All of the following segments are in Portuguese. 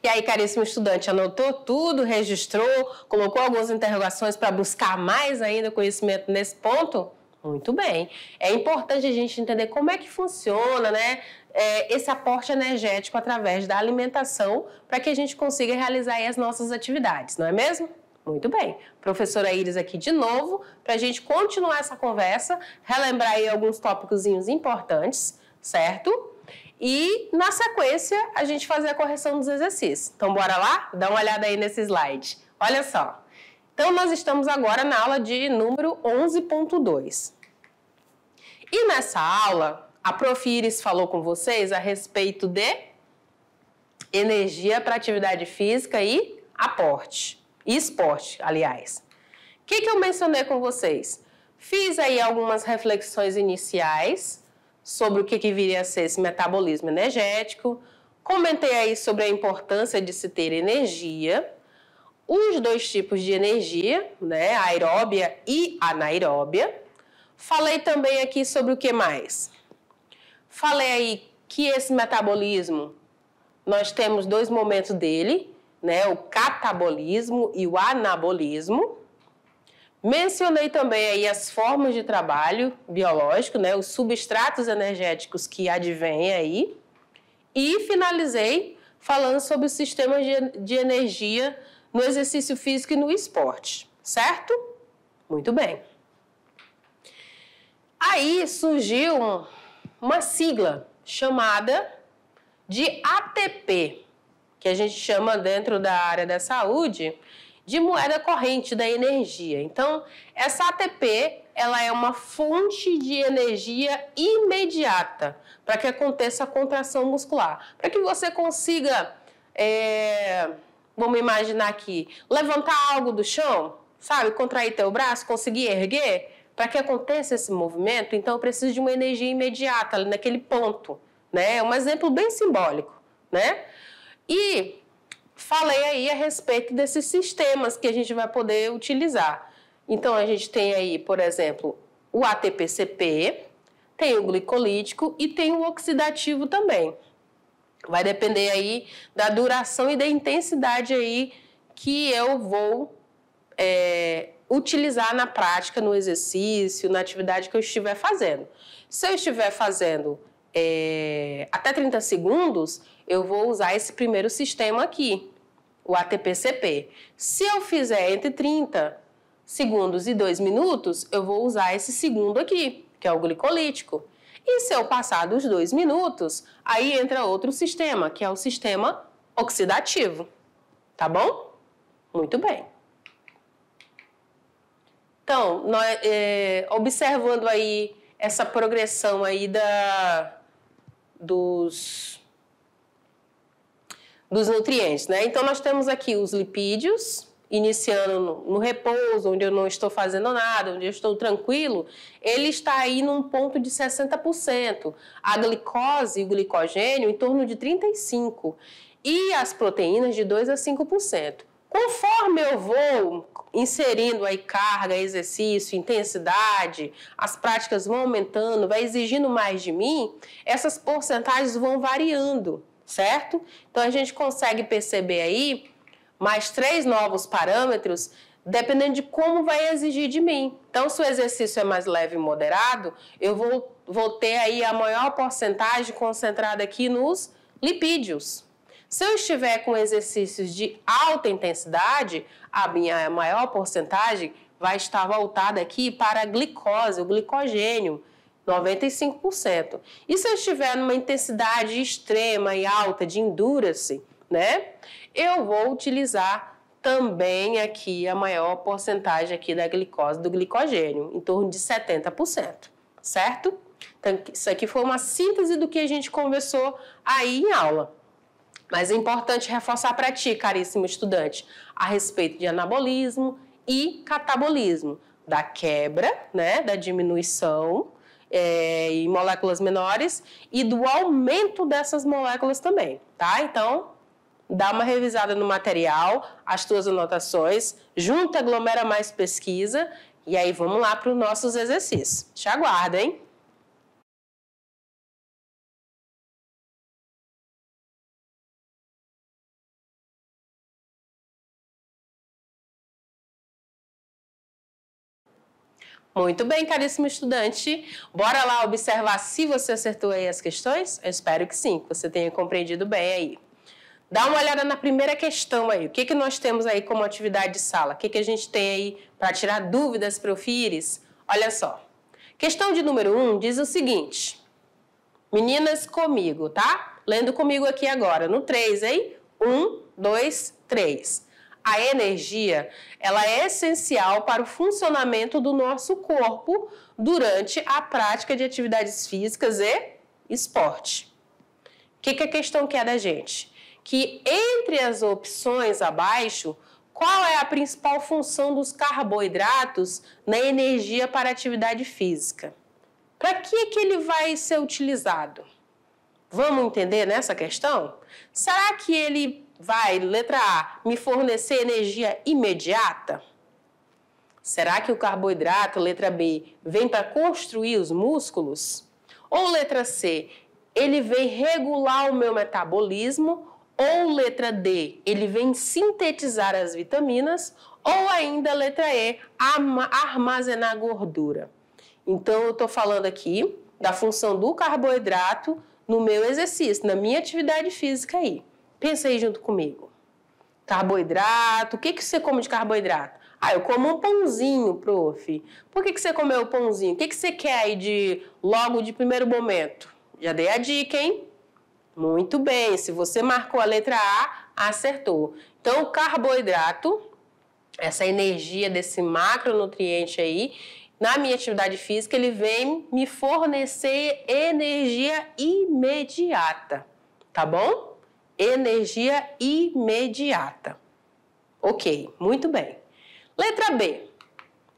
E aí, caríssimo estudante, anotou tudo, registrou, colocou algumas interrogações para buscar mais ainda conhecimento nesse ponto? Muito bem. É importante a gente entender como é que funciona, né, esse aporte energético através da alimentação para que a gente consiga realizar aí as nossas atividades, não é mesmo? Muito bem. Professora Iris aqui de novo, para a gente continuar essa conversa, relembrar aí alguns tópicozinhos importantes, certo? E, na sequência, a gente fazer a correção dos exercícios. Então, bora lá? Dá uma olhada aí nesse slide. Olha só. Então, nós estamos agora na aula de número 11.2. E nessa aula, a Prof. Iris falou com vocês a respeito de energia para atividade física e aporte. E esporte, aliás. O que eu mencionei com vocês? Fiz aí algumas reflexões iniciais sobre o que viria a ser esse metabolismo energético. Comentei aí sobre a importância de se ter energia, os dois tipos de energia, né, aeróbia e anaeróbia. Falei também aqui sobre o que mais? Falei aí que esse metabolismo, nós temos dois momentos dele, né, o catabolismo e o anabolismo. Mencionei também aí as formas de trabalho biológico, né, os substratos energéticos que advêm aí. E finalizei falando sobre os sistemas de energia no exercício físico e no esporte, certo? Muito bem. Aí surgiu uma sigla chamada de ATP, que a gente chama dentro da área da saúde de moeda corrente da energia. Então, essa ATP, ela é uma fonte de energia imediata para que aconteça a contração muscular. Para que você consiga, vamos imaginar aqui, levantar algo do chão, sabe? Contrair teu braço, conseguir erguer. Para que aconteça esse movimento, então eu preciso de uma energia imediata ali naquele ponto, né? É um exemplo bem simbólico, né? E falei aí a respeito desses sistemas que a gente vai poder utilizar. Então, a gente tem aí, por exemplo, o ATP-CP, tem o glicolítico e tem o oxidativo também. Vai depender aí da duração e da intensidade aí que eu vou utilizar na prática, no exercício, na atividade que eu estiver fazendo. Se eu estiver fazendo até 30 segundos, eu vou usar esse primeiro sistema aqui, o ATP-CP. Se eu fizer entre 30 segundos e 2 minutos, eu vou usar esse segundo aqui, que é o glicolítico. E se eu passar dos 2 minutos, aí entra outro sistema, que é o sistema oxidativo. Tá bom? Muito bem. Então, observando aí essa progressão aí dos nutrientes, né? Então, nós temos aqui os lipídios, iniciando no repouso, onde eu não estou fazendo nada, onde eu estou tranquilo, ele está aí num ponto de 60%. A glicose e o glicogênio em torno de 35%. E as proteínas de 2 a 5%. Conforme eu vou inserindo aí carga, exercício, intensidade, as práticas vão aumentando, vai exigindo mais de mim, essas porcentagens vão variando, certo? Então, a gente consegue perceber aí mais 3 novos parâmetros, dependendo de como vai exigir de mim. Então, se o exercício é mais leve e moderado, eu vou ter aí a maior porcentagem concentrada aqui nos lipídios. Se eu estiver com exercícios de alta intensidade, a minha maior porcentagem vai estar voltada aqui para a glicose, o glicogênio, 95%. E se eu estiver numa intensidade extrema e alta de endurance, né, eu vou utilizar também aqui a maior porcentagem aqui da glicose, do glicogênio, em torno de 70%, certo? Então, isso aqui foi uma síntese do que a gente conversou aí em aula. Mas é importante reforçar para ti, caríssimo estudante, a respeito de anabolismo e catabolismo, da quebra, né, da diminuição em moléculas menores e do aumento dessas moléculas também, tá? Então, dá uma revisada no material, as tuas anotações, junta, aglomera mais pesquisa e aí vamos lá para os nossos exercícios. Te aguardo, hein? Muito bem, caríssimo estudante. Bora lá observar se você acertou aí as questões? Eu espero que sim, que você tenha compreendido bem aí. Dá uma olhada na primeira questão aí. O que nós temos aí como atividade de sala? O que a gente tem aí para tirar dúvidas, Profires? Olha só. Questão de número 1 diz o seguinte. Meninas, comigo, tá? Lendo comigo aqui agora, no 3, hein? 1, 2, 3. A energia, ela é essencial para o funcionamento do nosso corpo durante a prática de atividades físicas e esporte. O que a questão quer da gente? Que entre as opções abaixo, qual é a principal função dos carboidratos na energia para a atividade física? Para que ele vai ser utilizado? Vamos entender nessa questão? Será que ele vai, letra A, me fornecer energia imediata? Será que o carboidrato, letra B, vem para construir os músculos? Ou letra C, ele vem regular o meu metabolismo? Ou letra D, ele vem sintetizar as vitaminas? Ou ainda letra E, armazenar gordura? Então, eu estou falando aqui da função do carboidrato no meu exercício, na minha atividade física aí. Pensa aí junto comigo. Carboidrato, o que você come de carboidrato? Ah, eu como um pãozinho, prof. Por que você comeu o pãozinho? O que você quer aí logo de primeiro momento? Já dei a dica, hein? Muito bem, se você marcou a letra A, acertou. Então, o carboidrato, essa energia desse macronutriente aí, na minha atividade física, ele vem me fornecer energia imediata, tá bom? Energia imediata. Ok, muito bem. Letra B.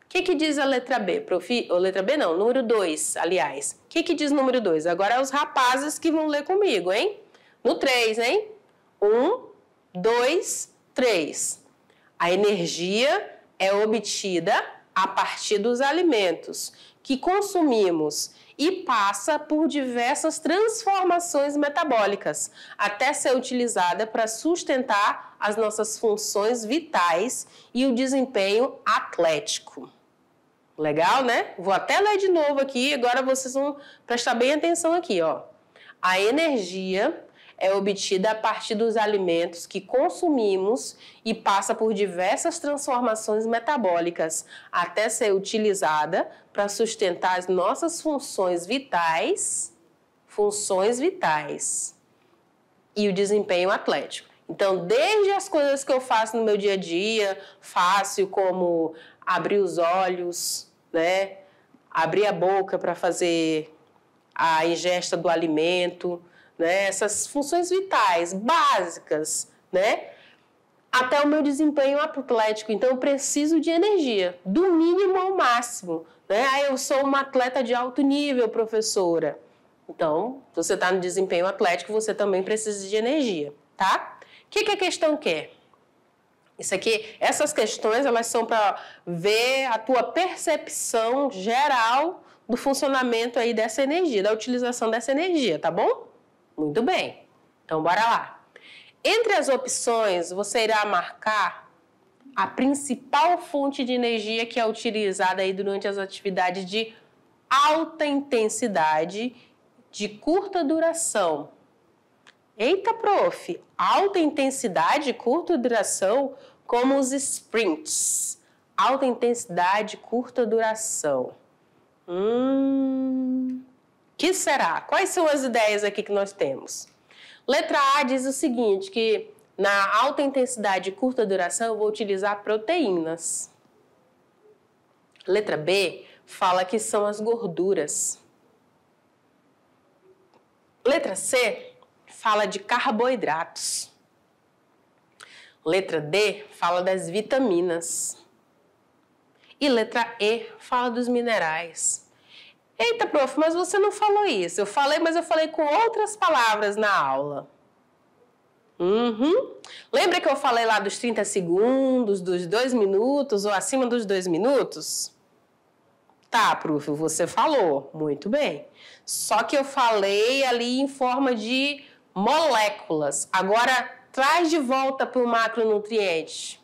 O que diz a letra B, prof? Ou letra B não, número 2, aliás. O que diz o número 2? Agora é os rapazes que vão ler comigo, hein? No 3, hein? 1, 2, 3. A energia é obtida a partir dos alimentos que consumimos e passa por diversas transformações metabólicas até ser utilizada para sustentar as nossas funções vitais e o desempenho atlético. Legal, né? Vou até ler de novo aqui, agora vocês vão prestar bem atenção aqui, ó. A energia é obtida a partir dos alimentos que consumimos e passa por diversas transformações metabólicas até ser utilizada para sustentar as nossas funções vitais e o desempenho atlético. Então, desde as coisas que eu faço no meu dia a dia, fácil como abrir os olhos, né? Abrir a boca para fazer a ingesta do alimento, né? Essas funções vitais, básicas, né? Até o meu desempenho atlético. Então, eu preciso de energia, do mínimo ao máximo, né? Aí eu sou uma atleta de alto nível, professora. Então, se você está no desempenho atlético, você também precisa de energia, tá? O que a questão quer? Isso aqui, essas questões, elas são para ver a tua percepção geral do funcionamento aí dessa energia, da utilização dessa energia, tá bom? Muito bem. Então, bora lá. Entre as opções, você irá marcar a principal fonte de energia que é utilizada aí durante as atividades de alta intensidade, de curta duração. Eita, prof! Alta intensidade, curta duração, como os sprints. Alta intensidade, curta duração. Que será? Quais são as ideias aqui que nós temos? Letra A diz o seguinte, que na alta intensidade e curta duração eu vou utilizar proteínas. Letra B fala que são as gorduras. Letra C fala de carboidratos. Letra D fala das vitaminas. E letra E fala dos minerais. Eita, prof, mas você não falou isso. Eu falei, mas eu falei com outras palavras na aula. Lembra que eu falei lá dos 30 segundos, dos 2 minutos ou acima dos 2 minutos? Tá, prof, você falou. Muito bem. Só que eu falei ali em forma de moléculas. Agora, traz de volta para o macronutriente.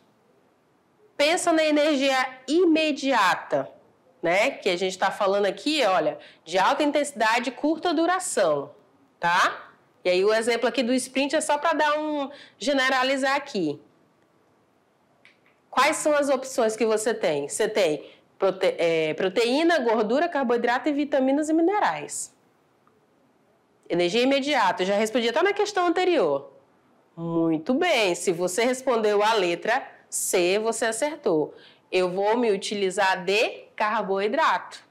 Pensa na energia imediata, né? Que a gente está falando aqui, olha, de alta intensidade e curta duração, tá? E aí o exemplo aqui do sprint é só para dar generalizar aqui. Quais são as opções que você tem? Você tem proteína, gordura, carboidrato e vitaminas e minerais. Energia imediata, eu já respondi até na questão anterior. Muito bem, se você respondeu a letra C, você acertou. Eu vou me utilizar de carboidrato.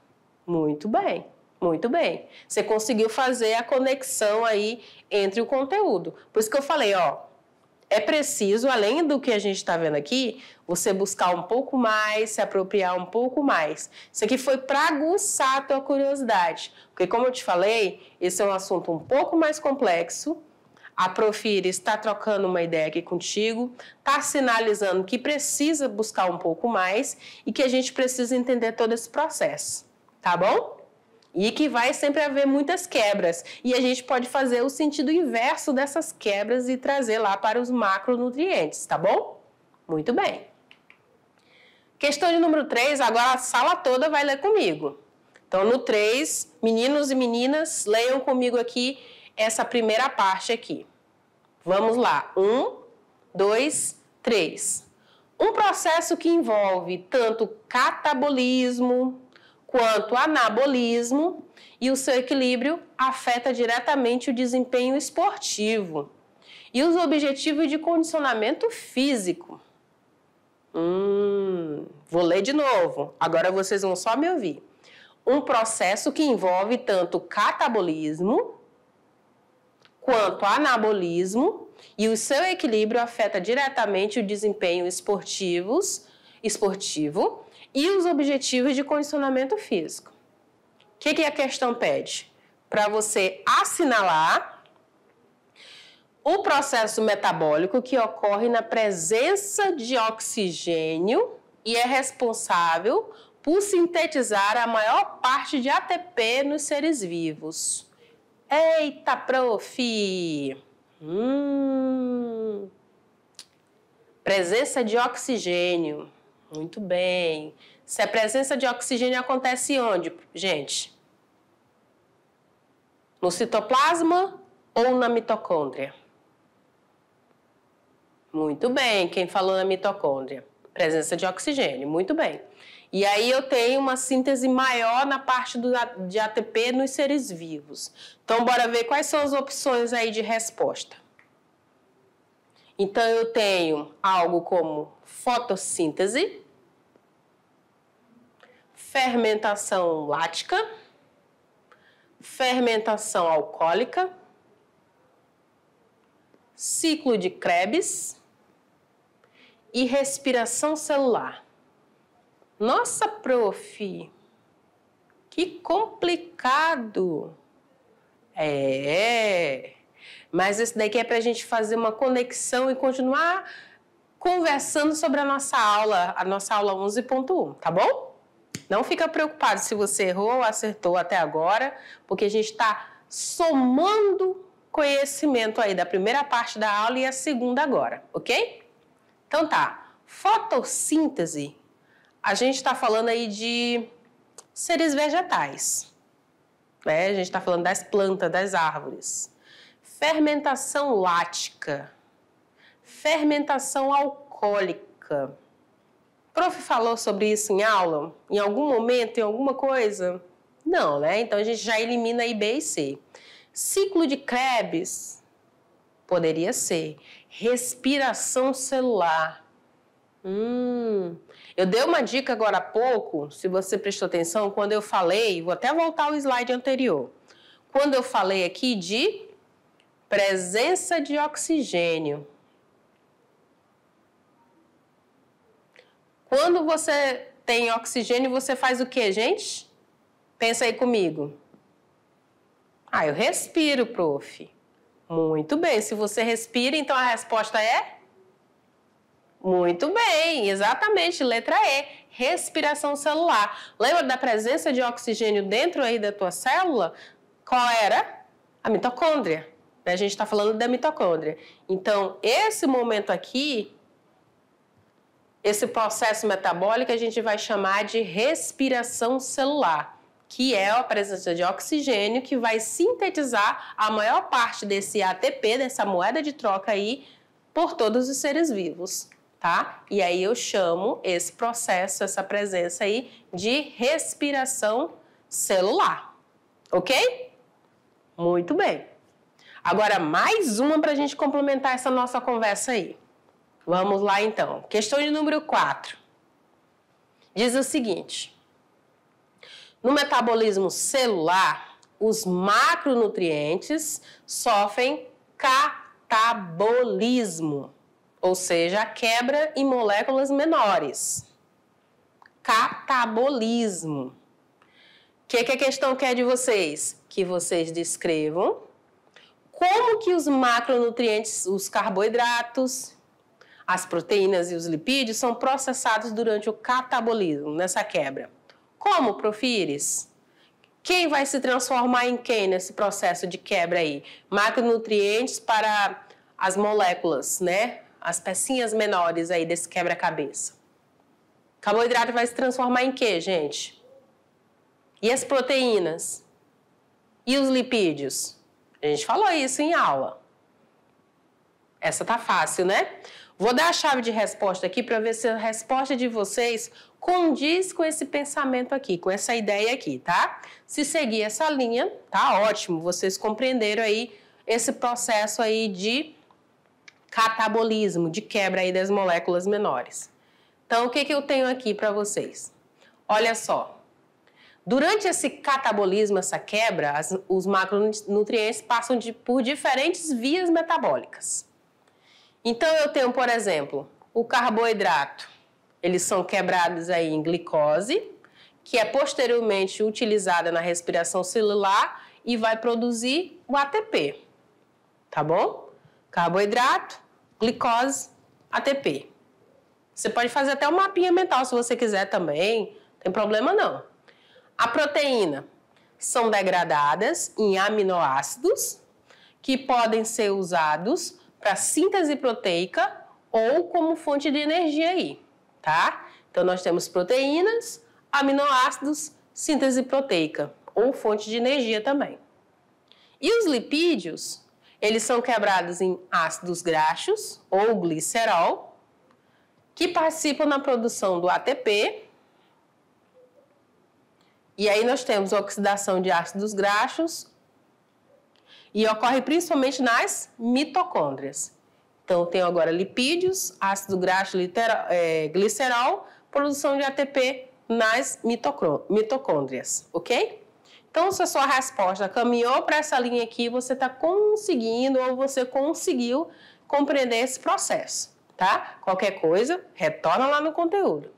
Muito bem, muito bem. Você conseguiu fazer a conexão aí entre o conteúdo. Por isso que eu falei, ó, é preciso, além do que a gente está vendo aqui, você buscar um pouco mais, se apropriar um pouco mais. Isso aqui foi para aguçar a tua curiosidade. Porque, como eu te falei, esse é um assunto um pouco mais complexo. A Prof. Iris está trocando uma ideia aqui contigo, está sinalizando que precisa buscar um pouco mais e que a gente precisa entender todo esse processo, tá bom? E que vai sempre haver muitas quebras. E a gente pode fazer o sentido inverso dessas quebras e trazer lá para os macronutrientes, tá bom? Muito bem. Questão de número 3, agora a sala toda vai ler comigo. Então, no 3, meninos e meninas, leiam comigo aqui essa primeira parte aqui. Vamos lá. 1, 2, 3. Um processo que envolve tanto catabolismo quanto anabolismo e o seu equilíbrio afeta diretamente o desempenho esportivo e os objetivos de condicionamento físico. Vou ler de novo, agora vocês vão só me ouvir. Um processo que envolve tanto catabolismo quanto anabolismo e o seu equilíbrio afeta diretamente o desempenho esportivo e os objetivos de condicionamento físico. O que a questão pede? Para você assinalar o processo metabólico que ocorre na presença de oxigênio e é responsável por sintetizar a maior parte de ATP nos seres vivos. Eita, prof! Presença de oxigênio. Muito bem. Se a presença de oxigênio acontece onde, gente? No citoplasma ou na mitocôndria? Muito bem. Quem falou na mitocôndria? Presença de oxigênio. Muito bem. E aí eu tenho uma síntese maior na parte de ATP nos seres vivos. Então, bora ver quais são as opções aí de resposta. Então, eu tenho algo como fotossíntese, fermentação lática, fermentação alcoólica, ciclo de Krebs e respiração celular. Nossa, prof, que complicado. Mas esse daqui é para a gente fazer uma conexão e continuar conversando sobre a nossa aula 11.1, tá bom? Não fica preocupado se você errou ou acertou até agora, porque a gente está somando conhecimento aí da primeira parte da aula e a segunda agora, ok? Então tá, fotossíntese, a gente está falando aí de seres vegetais, né? A gente está falando das plantas, das árvores. Fermentação lática, fermentação alcoólica. O prof falou sobre isso em aula? Em algum momento, em alguma coisa? Não, né? Então, a gente já elimina aí B e C. Ciclo de Krebs? Poderia ser. Respiração celular. Eu dei uma dica agora há pouco, se você prestou atenção, quando eu falei, vou até voltar ao slide anterior, quando eu falei aqui de presença de oxigênio. Quando você tem oxigênio, você faz o quê, gente? Pensa aí comigo. Eu respiro, prof. Muito bem. Se você respira, então a resposta é? Muito bem, exatamente, letra E, respiração celular. Lembra da presença de oxigênio dentro aí da tua célula? Qual era? A mitocôndria. A gente está falando da mitocôndria. Então, esse momento aqui, esse processo metabólico, a gente vai chamar de respiração celular, que é a presença de oxigênio que vai sintetizar a maior parte desse ATP, dessa moeda de troca aí, por todos os seres vivos. Tá? E aí eu chamo esse processo, essa presença aí, de respiração celular. Ok? Muito bem. Agora, mais uma para a gente complementar essa nossa conversa aí. Vamos lá, então. Questão de número 4. Diz o seguinte. No metabolismo celular, os macronutrientes sofrem catabolismo. Ou seja, a quebra em moléculas menores. Catabolismo. O que a questão quer de vocês? Que vocês descrevam como que os macronutrientes, os carboidratos, as proteínas e os lipídios são processados durante o catabolismo, nessa quebra. Como, Profires? Quem vai se transformar em quem nesse processo de quebra aí? Macronutrientes para as moléculas, né? As pecinhas menores aí desse quebra-cabeça. Carboidrato vai se transformar em quê, gente? E as proteínas? E os lipídios? A gente falou isso em aula. Essa tá fácil, né? Vou dar a chave de resposta aqui para ver se a resposta de vocês condiz com esse pensamento aqui, com essa ideia aqui, tá? Se seguir essa linha, tá ótimo. Vocês compreenderam aí esse processo aí de catabolismo, de quebra aí das moléculas menores. Então, o que eu tenho aqui para vocês? Olha só. Durante esse catabolismo, essa quebra, os macronutrientes passam por diferentes vias metabólicas. Então, eu tenho, por exemplo, o carboidrato. Eles são quebrados aí em glicose, que é posteriormente utilizada na respiração celular e vai produzir o ATP. Tá bom? Carboidrato, glicose, ATP. Você pode fazer até um mapinha mental se você quiser também, não tem problema não. A proteína são degradadas em aminoácidos que podem ser usados para síntese proteica ou como fonte de energia aí, tá? Então nós temos proteínas, aminoácidos, síntese proteica ou fonte de energia também. E os lipídios, eles são quebrados em ácidos graxos ou glicerol, que participam na produção do ATP. E aí nós temos a oxidação de ácidos graxos e ocorre principalmente nas mitocôndrias. Então, eu tenho agora lipídios, ácido graxo, glicerol, produção de ATP nas mitocôndrias, ok? Então, se a sua resposta caminhou para essa linha aqui, você está conseguindo ou você conseguiu compreender esse processo, tá? Qualquer coisa, retorna lá no conteúdo.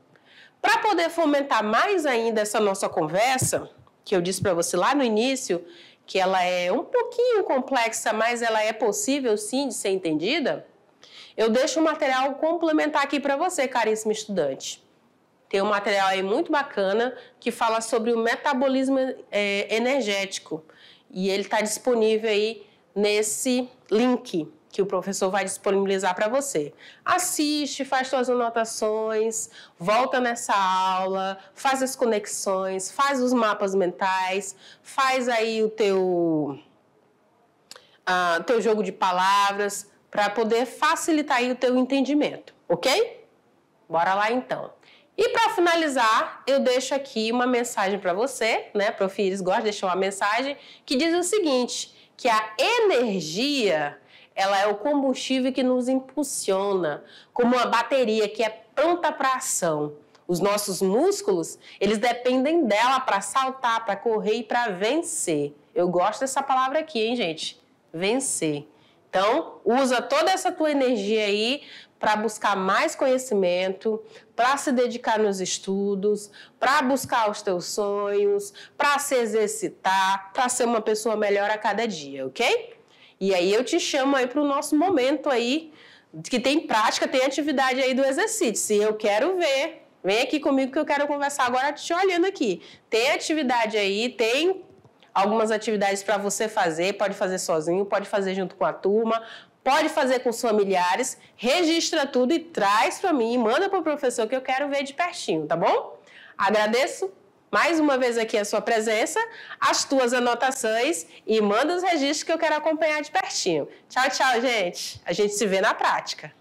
Para poder fomentar mais ainda essa nossa conversa, que eu disse para você lá no início, que ela é um pouquinho complexa, mas ela é possível sim de ser entendida, eu deixo um material complementar aqui para você, caríssimo estudante. Tem um material aí muito bacana que fala sobre o metabolismo energético. E ele está disponível aí nesse link que o professor vai disponibilizar para você. Assiste, faz suas anotações, volta nessa aula, faz as conexões, faz os mapas mentais, faz aí o teu jogo de palavras para poder facilitar aí o teu entendimento, ok? Bora lá então. E para finalizar, eu deixo aqui uma mensagem para você, né? Profires gosta de deixar uma mensagem que diz o seguinte, que a energia, ela é o combustível que nos impulsiona, como uma bateria que é pronta para ação. Os nossos músculos, eles dependem dela para saltar, para correr e para vencer. Eu gosto dessa palavra aqui, hein, gente? Vencer. Então, usa toda essa tua energia aí para buscar mais conhecimento, para se dedicar nos estudos, para buscar os teus sonhos, para se exercitar, para ser uma pessoa melhor a cada dia, ok? E aí eu te chamo aí para o nosso momento aí, que tem prática, tem atividade aí do exercício. Se eu quero ver, vem aqui comigo que eu quero conversar agora te olhando aqui. Tem atividade aí, tem algumas atividades para você fazer, pode fazer sozinho, pode fazer junto com a turma, pode fazer com os familiares, registra tudo e traz para mim, manda para o professor que eu quero ver de pertinho, tá bom? Agradeço mais uma vez aqui a sua presença, as tuas anotações e manda os registros que eu quero acompanhar de pertinho. Tchau, tchau, gente. A gente se vê na prática.